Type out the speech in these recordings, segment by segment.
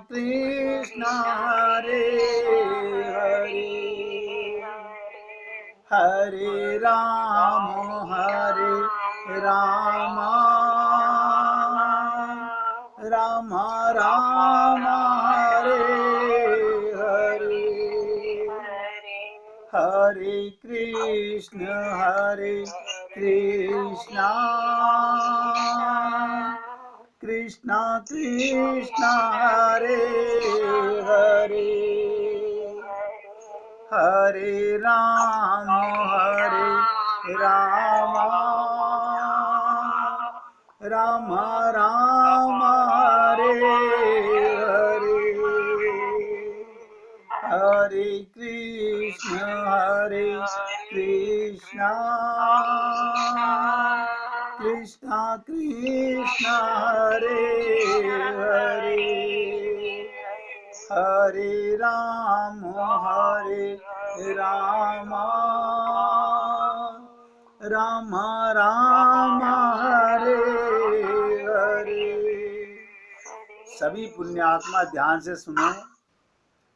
कृष्ण हरे हरे हरे राम राम राम हरे हरे हरे कृष्ण कृष्ण कृष्ण हरे हरे हरे राम राम राम हरे हरे हरे कृष्ण कृष्ण कृष्ण हरे हरे हरे राम राम राम हरे हरे। सभी पुण्यात्मा ध्यान से सुने।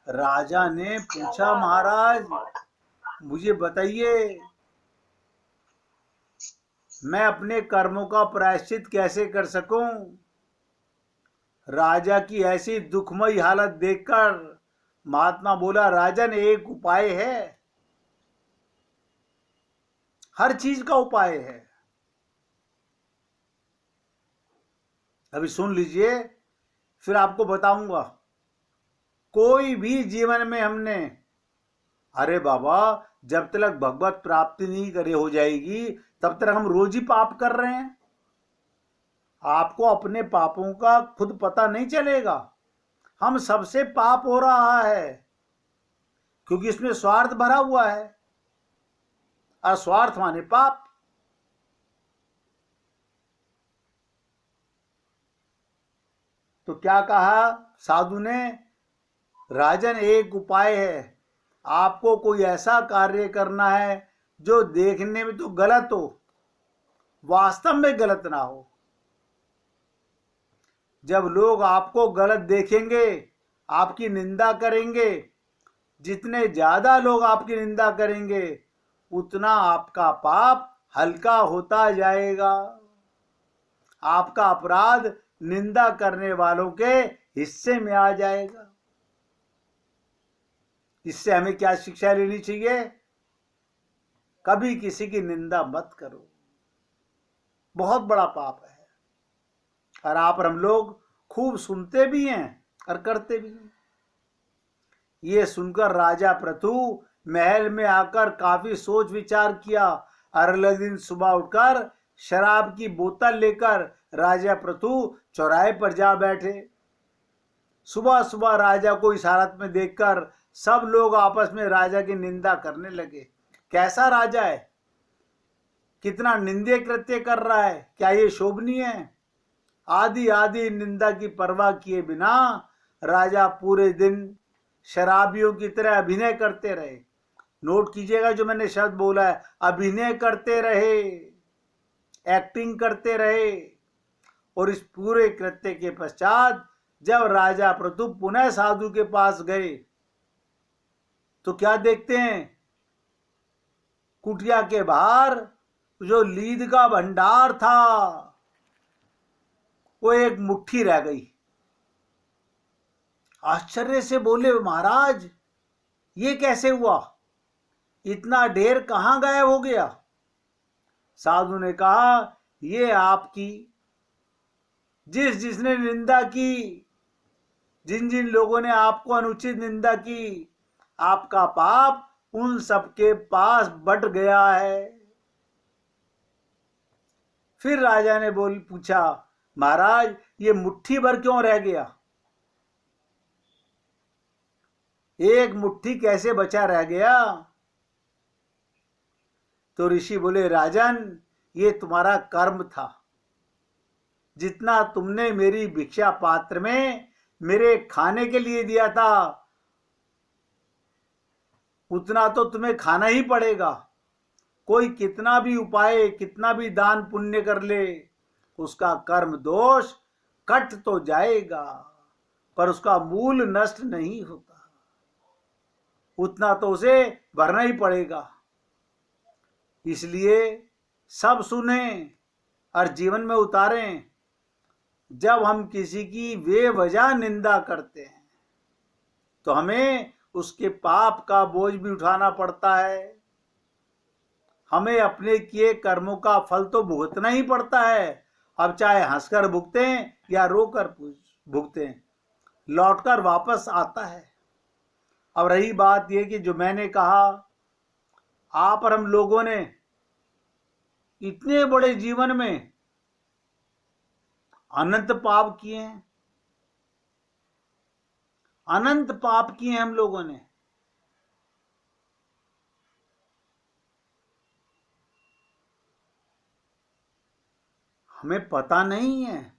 राजा ने पूछा, महाराज मुझे बताइए, मैं अपने कर्मों का प्रायश्चित कैसे कर सकूं? राजा की ऐसी दुखमयी हालत देखकर महात्मा बोला, राजन एक उपाय है, हर चीज का उपाय है। अभी सुन लीजिए, फिर आपको बताऊंगा। कोई भी जीवन में हमने, अरे बाबा जब तक भगवत प्राप्ति नहीं करे हो जाएगी तब तक हम रोज ही पाप कर रहे हैं। आपको अपने पापों का खुद पता नहीं चलेगा। हम सबसे पाप हो रहा है क्योंकि इसमें स्वार्थ भरा हुआ है। अस्वार्थ माने पाप। तो क्या कहा साधु ने, राजन एक उपाय है, आपको कोई ऐसा कार्य करना है जो देखने में तो गलत हो, वास्तव में गलत ना हो। जब लोग आपको गलत देखेंगे, आपकी निंदा करेंगे, जितने ज्यादा लोग आपकी निंदा करेंगे उतना आपका पाप हल्का होता जाएगा। आपका अपराध निंदा करने वालों के हिस्से में आ जाएगा। इससे हमें क्या शिक्षा लेनी चाहिए? कभी किसी की निंदा मत करो, बहुत बड़ा पाप है। और आप और हम लोग खूब सुनते भी हैं और करते भी हैं। ये सुनकर राजा पृथु महल में आकर काफी सोच विचार किया। और अगले दिन सुबह उठकर शराब की बोतल लेकर राजा पृथु चौराहे पर जा बैठे। सुबह सुबह राजा को इस हालत में देखकर सब लोग आपस में राजा की निंदा करने लगे। कैसा राजा है, कितना निंदे कृत्य कर रहा है, क्या ये शोभनीय है? आदि आदि निंदा की परवाह किए बिना राजा पूरे दिन शराबियों की तरह अभिनय करते रहे। नोट कीजिएगा जो मैंने शब्द बोला है, अभिनय करते रहे, एक्टिंग करते रहे। और इस पूरे कृत्य के पश्चात जब राजा पृथु पुनः साधु के पास गए तो क्या देखते हैं, कुटिया के बाहर जो लीद का भंडार था वो एक मुट्ठी रह गई। आश्चर्य से बोले, महाराज ये कैसे हुआ, इतना ढेर कहां गायब हो गया? साधु ने कहा, ये आपकी जिसने निंदा की, जिन जिन लोगों ने आपको अनुचित निंदा की, आपका पाप उन सबके पास बढ़ गया है। फिर राजा ने पूछा, महाराज ये मुट्ठी भर क्यों रह गया, एक मुट्ठी कैसे बचा रह गया? तो ऋषि बोले, राजन ये तुम्हारा कर्म था। जितना तुमने मेरी भिक्षा पात्र में मेरे खाने के लिए दिया था उतना तो तुम्हें खाना ही पड़ेगा। कोई कितना भी उपाय, कितना भी दान पुण्य कर ले, उसका कर्म दोष कट तो जाएगा। पर उसका मूल नष्ट नहीं होता, उतना तो उसे भरना ही पड़ेगा। इसलिए सब सुने और जीवन में उतारें। जब हम किसी की बेवजह निंदा करते हैं तो हमें उसके पाप का बोझ भी उठाना पड़ता है। हमें अपने किए कर्मों का फल तो भुगतना ही पड़ता है। अब चाहे हंसकर भुगतें या रोकर भुगतें, लौटकर वापस आता है। अब रही बात यह कि जो मैंने कहा, आप और हम लोगों ने इतने बड़े जीवन में अनंत पाप किए हैं, अनंत पाप किए हैं हम लोगों ने। हमें पता नहीं है।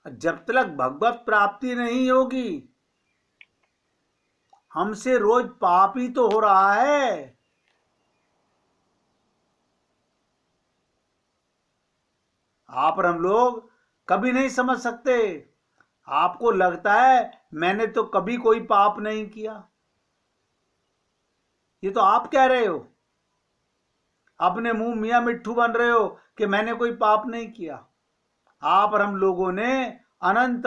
जब तक भगवत प्राप्ति नहीं होगी, हमसे रोज पाप ही तो हो रहा है। आप और हम लोग कभी नहीं समझ सकते। आपको लगता है मैंने तो कभी कोई पाप नहीं किया। ये तो आप कह रहे हो, अपने मुंह मियां मिट्ठू बन रहे हो कि मैंने कोई पाप नहीं किया। आप और हम लोगों ने अनंत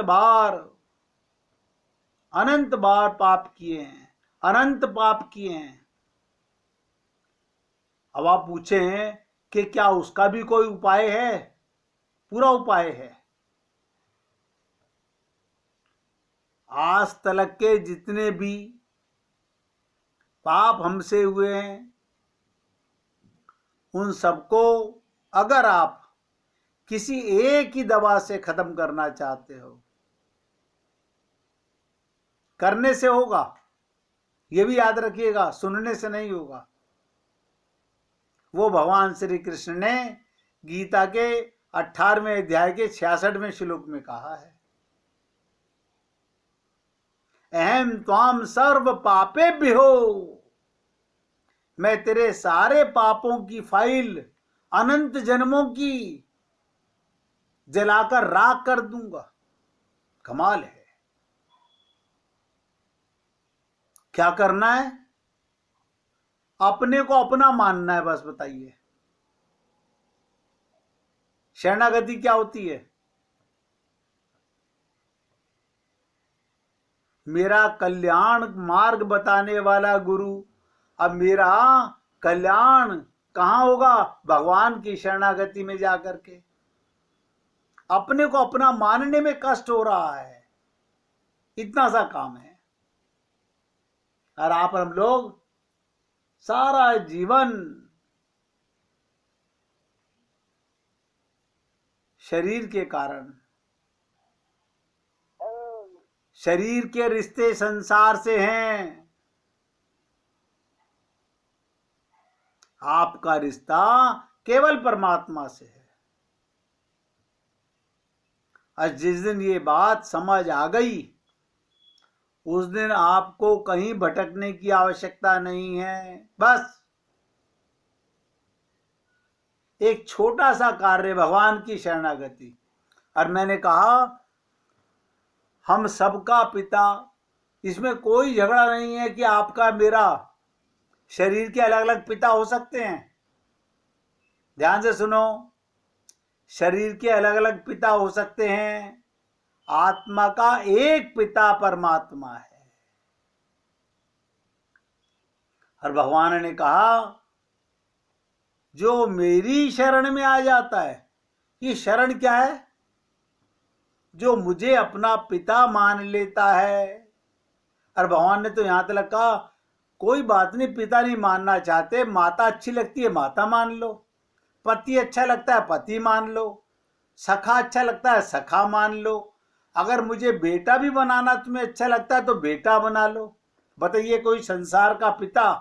बार पाप किए हैं, अनंत पाप किए हैं। अब आप पूछे कि क्या उसका भी कोई उपाय है? पूरा उपाय है। आज तक के जितने भी पाप हमसे हुए हैं, उन सबको अगर आप किसी एक ही दवा से खत्म करना चाहते हो, करने से होगा। यह भी याद रखिएगा, सुनने से नहीं होगा। वो भगवान श्री कृष्ण ने गीता के 18वें अध्याय के 66वें श्लोक में कहा है, अहम त्वाम सर्व पापेभ्यो, मैं तेरे सारे पापों की फाइल अनंत जन्मों की जलाकर राख कर दूंगा। कमाल है। क्या करना है? अपने को अपना मानना है, बस। बताइए, शरणागति क्या होती है? मेरा कल्याण मार्ग बताने वाला गुरु। अब मेरा कल्याण कहां होगा? भगवान की शरणागति में जाकर के। अपने को अपना मानने में कष्ट हो रहा है, इतना सा काम है। और आप और हम लोग सारा जीवन शरीर के कारण, शरीर के रिश्ते संसार से हैं। आपका रिश्ता केवल परमात्मा से है। और जिस दिन ये बात समझ आ गई, उस दिन आपको कहीं भटकने की आवश्यकता नहीं है। बस एक छोटा सा कार्य, भगवान की शरणागति। और मैंने कहा, हम सबका पिता। इसमें कोई झगड़ा नहीं है कि आपका मेरा। शरीर के अलग अलग पिता हो सकते हैं, ध्यान से सुनो। शरीर के अलग अलग पिता हो सकते हैं, आत्मा का एक पिता परमात्मा है। और भगवान ने कहा, जो मेरी शरण में आ जाता है, ये शरण क्या है? जो मुझे अपना पिता मान लेता है। और भगवान ने तो यहां तक कहा, कोई बात नहीं, पिता नहीं मानना चाहते, माता अच्छी लगती है, माता मान लो। पति अच्छा लगता है, पति मान लो। सखा अच्छा लगता है, सखा मान लो। अगर मुझे बेटा भी बनाना तुम्हें अच्छा लगता है तो बेटा बना लो। बताइए, कोई संसार का पिता,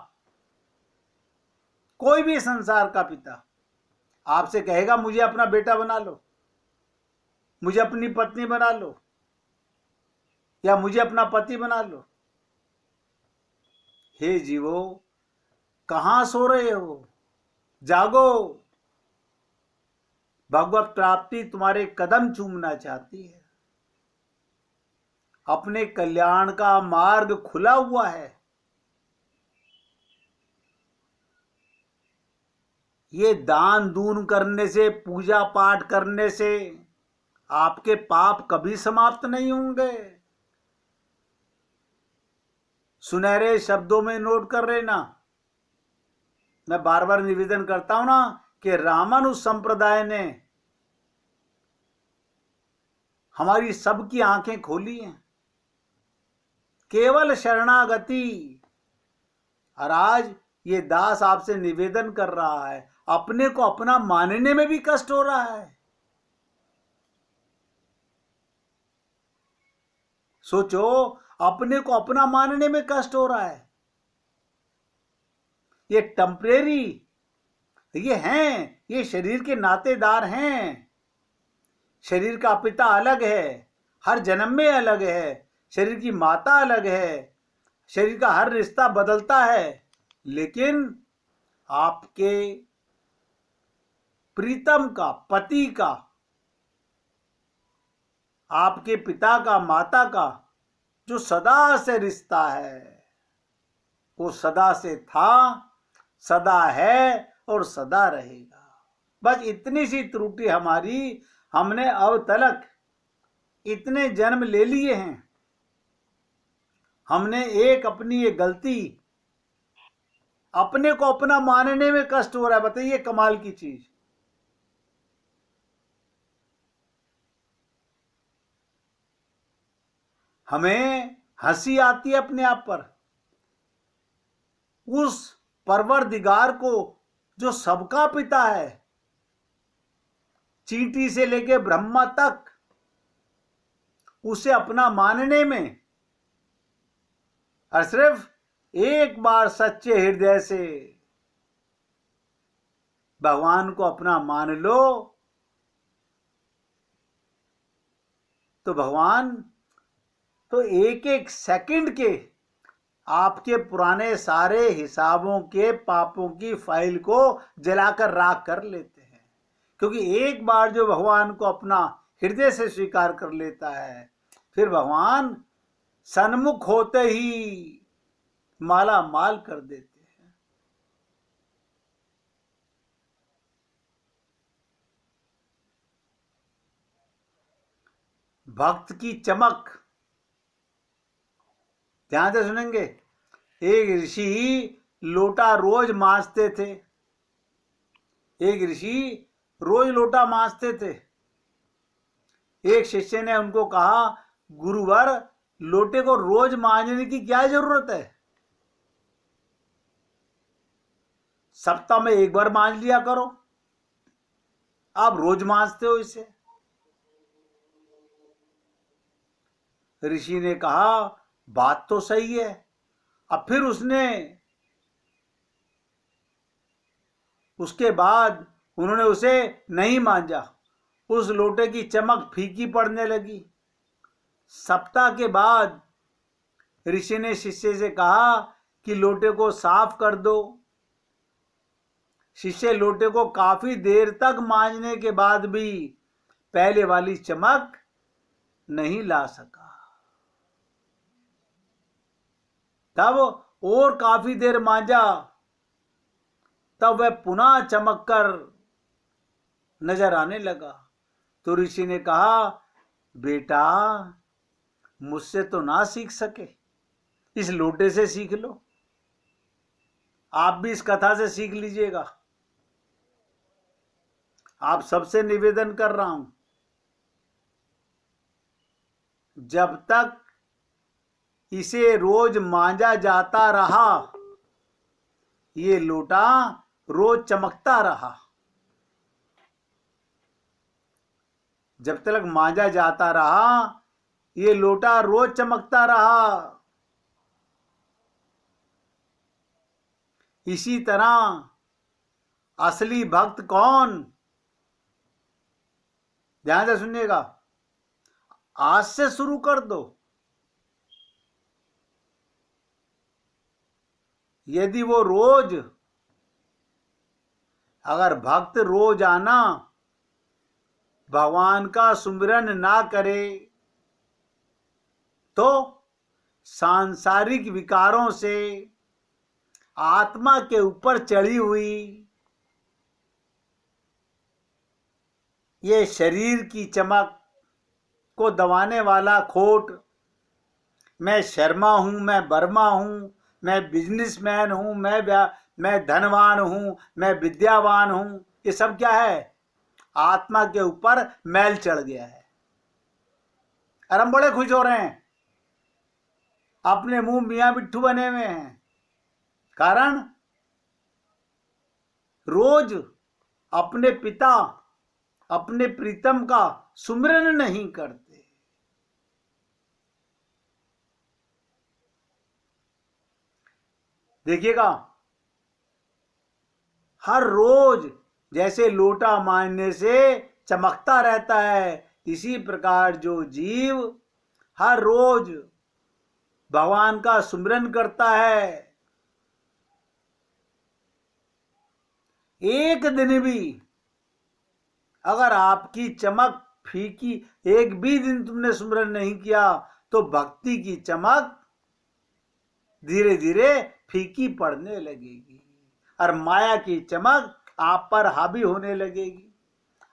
कोई भी संसार का पिता आपसे कहेगा मुझे अपना बेटा बना लो, मुझे अपनी पत्नी बना लो, या मुझे अपना पति बना लो? हे जीवो, कहां सो रहे हो? जागो। भगवत प्राप्ति तुम्हारे कदम चूमना चाहती है। अपने कल्याण का मार्ग खुला हुआ है। ये दान दून करने से, पूजा पाठ करने से आपके पाप कभी समाप्त नहीं होंगे। सुनहरे शब्दों में नोट कर लेना। मैं बार बार निवेदन करता हूं ना कि रामानुज संप्रदाय ने हमारी सबकी आंखें खोली हैं, केवल शरणागति। और आज ये दास आपसे निवेदन कर रहा है, अपने को अपना मानने में भी कष्ट हो रहा है। सोचो, अपने को अपना मानने में कष्ट हो रहा है। ये टेम्परेरी, ये हैं, ये शरीर के नातेदार हैं। शरीर का पिता अलग है, हर जन्म में अलग है। शरीर की माता अलग है, शरीर का हर रिश्ता बदलता है। लेकिन आपके प्रीतम का, पति का, आपके पिता का, माता का जो सदा से रिश्ता है, वो सदा से था, सदा है और सदा रहेगा। बस इतनी सी त्रुटि हमारी, हमने अब तक इतने जन्म ले लिए हैं। हमने एक अपनी ये गलती, अपने को अपना मानने में कष्ट हो रहा है। बताइए कमाल की चीज। हमें हंसी आती है अपने आप पर, उस परवरदिगार को जो सबका पिता है, चींटी से लेके ब्रह्मा तक, उसे अपना मानने में। और सिर्फ एक बार सच्चे हृदय से भगवान को अपना मान लो तो भगवान तो एक एक सेकंड के आपके पुराने सारे हिसाबों के पापों की फाइल को जलाकर राख कर लेते हैं। क्योंकि एक बार जो भगवान को अपना हृदय से स्वीकार कर लेता है, फिर भगवान सन्मुख होते ही माला माल कर देते हैं। भक्त की चमक, ध्यान से सुनेंगे। एक ऋषि लोटा रोज मांजते थे, एक ऋषि रोज लोटा मांजते थे। एक शिष्य ने उनको कहा, गुरुवर, लोटे को रोज मांजने की क्या जरूरत है? सप्ताह में एक बार मांज लिया करो, आप रोज मांजते हो इसे। ऋषि ने कहा, बात तो सही है। अब फिर उसके बाद उन्होंने उसे नहीं मांजा। उस लोटे की चमक फीकी पड़ने लगी। सप्ताह के बाद ऋषि ने शिष्य से कहा कि लोटे को साफ कर दो। शिष्य लोटे को काफी देर तक मांजने के बाद भी पहले वाली चमक नहीं ला सका। तब और काफी देर मांजा, तब वह पुनः चमक कर नजर आने लगा। तो ऋषि ने कहा, बेटा, मुझसे तो ना सीख सके, इस लोटे से सीख लो। आप भी इस कथा से सीख लीजिएगा। आप सबसे निवेदन कर रहा हूं, जब तक इसे रोज मांजा जाता रहा, ये लोटा रोज चमकता रहा। जब तक मांजा जाता रहा, ये लोटा रोज चमकता रहा। इसी तरह असली भक्त कौन? ध्यान से सुनिएगा। आज से शुरू कर दो। यदि वो रोज, अगर भक्त रोज आना भगवान का सुमिरन ना करे, तो सांसारिक विकारों से आत्मा के ऊपर चढ़ी हुई ये शरीर की चमक को दबाने वाला खोट, मैं शर्मा हूं, मैं वर्मा हूं, मैं बिजनेसमैन हूं, मैं धनवान हूं, मैं विद्यावान हूं, ये सब क्या है? आत्मा के ऊपर मैल चढ़ गया है। और हम बड़े खुश हो रहे हैं, अपने मुंह मियां बिट्ठू बने हुए हैं। कारण रोज अपने पिता, अपने प्रीतम का सुमिरन नहीं करते। देखिएगा, हर रोज जैसे लोटा मांजने से चमकता रहता है, इसी प्रकार जो जीव हर रोज भगवान का सुमिरन करता है, एक दिन भी अगर आपकी चमक फीकी, एक भी दिन तुमने सुमिरन नहीं किया, तो भक्ति की चमक धीरे धीरे फीकी पड़ने लगेगी और माया की चमक आप पर हावी होने लगेगी।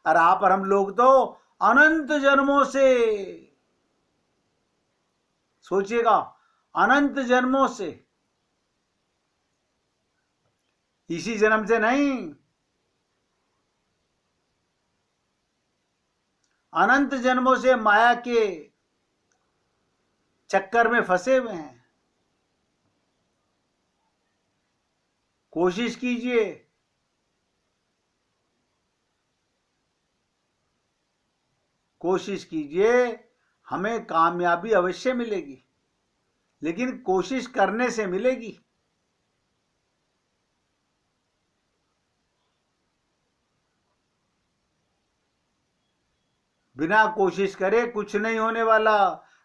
और आप और हम लोग तो अनंत जन्मों से, सोचिएगा, अनंत जन्मों से, इसी जन्म से नहीं, अनंत जन्मों से माया के चक्कर में फंसे हुए हैं। कोशिश कीजिए, कोशिश कीजिए, हमें कामयाबी अवश्य मिलेगी, लेकिन कोशिश करने से मिलेगी। बिना कोशिश करे कुछ नहीं होने वाला।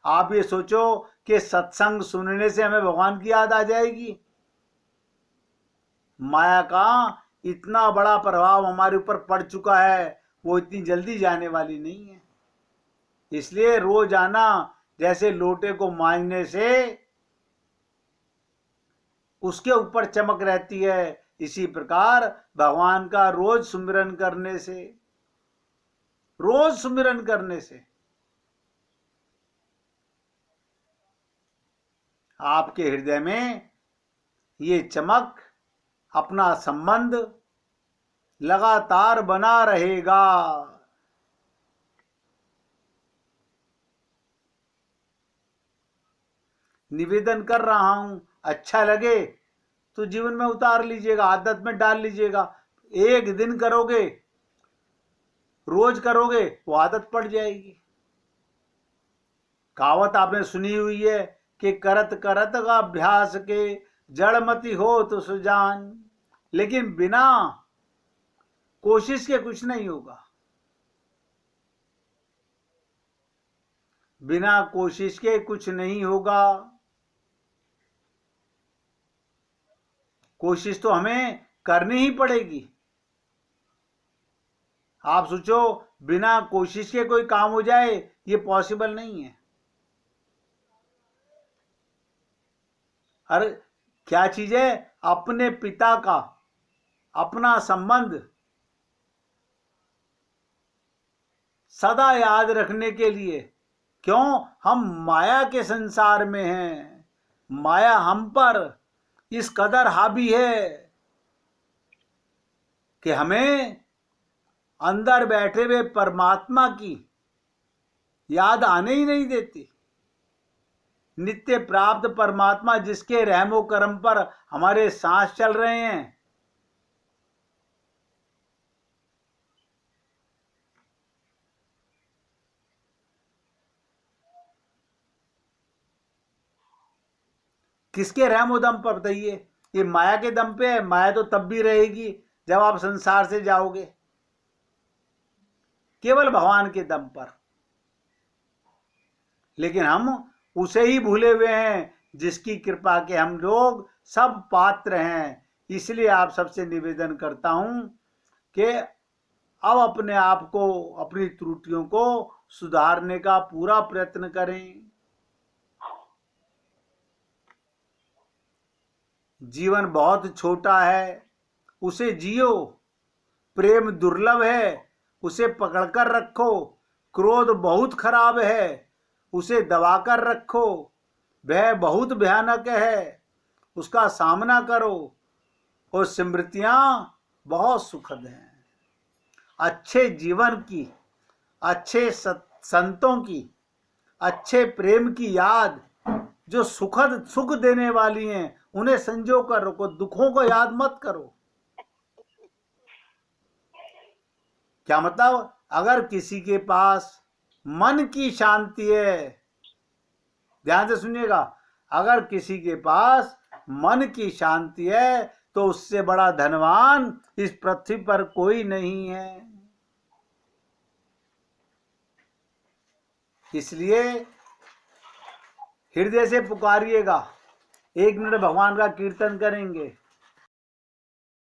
आप ये सोचो कि सत्संग सुनने से हमें भगवान की याद आ जाएगी। माया का इतना बड़ा प्रभाव हमारे ऊपर पड़ चुका है, वो इतनी जल्दी जाने वाली नहीं है। इसलिए रोजाना जैसे लोटे को मांजने से उसके ऊपर चमक रहती है, इसी प्रकार भगवान का रोज सुमिरन करने से, रोज सुमिरन करने से आपके हृदय में ये चमक, अपना संबंध लगातार बना रहेगा। निवेदन कर रहा हूं, अच्छा लगे तो जीवन में उतार लीजिएगा, आदत में डाल लीजिएगा। एक दिन करोगे, रोज करोगे, वो आदत पड़ जाएगी। कहावत आपने सुनी हुई है कि करत करत का अभ्यास के जड़मति हो तो सुजान, लेकिन बिना कोशिश के कुछ नहीं होगा। बिना कोशिश के कुछ नहीं होगा। कोशिश तो हमें करनी ही पड़ेगी। आप सोचो, बिना कोशिश के कोई काम हो जाए, ये पॉसिबल नहीं है। अरे क्या चीज है? अपने पिता का अपना संबंध सदा याद रखने के लिए। क्यों? हम माया के संसार में हैं, माया हम पर इस कदर हावी है कि हमें अंदर बैठे हुए परमात्मा की याद आने ही नहीं देती। नित्य प्राप्त परमात्मा जिसके रहमो करम पर हमारे सांस चल रहे हैं, किसके रहमो दम पर बताइए? ये माया के दम पे है। माया तो तब भी रहेगी जब आप संसार से जाओगे, केवल भगवान के दम पर। लेकिन हम उसे ही भूले हुए हैं जिसकी कृपा के हम लोग सब पात्र हैं। इसलिए आप सबसे निवेदन करता हूं कि अब अपने आप को, अपनी त्रुटियों को सुधारने का पूरा प्रयत्न करें। जीवन बहुत छोटा है, उसे जियो। प्रेम दुर्लभ है, उसे पकड़कर रखो। क्रोध बहुत खराब है, उसे दबाकर रखो। भय बहुत भयानक है, उसका सामना करो। और स्मृतियां बहुत सुखद हैं। अच्छे जीवन की, अच्छे संतों की, अच्छे प्रेम की याद जो सुखद सुख देने वाली हैं, उन्हें संजो कर रखो। दुखों को याद मत करो। क्या मतलब? अगर किसी के पास मन की शांति है, ध्यान से सुनिएगा, अगर किसी के पास मन की शांति है तो उससे बड़ा धनवान इस पृथ्वी पर कोई नहीं है। इसलिए हृदय से पुकारिएगा। 1 मिनट भगवान का कीर्तन करेंगे।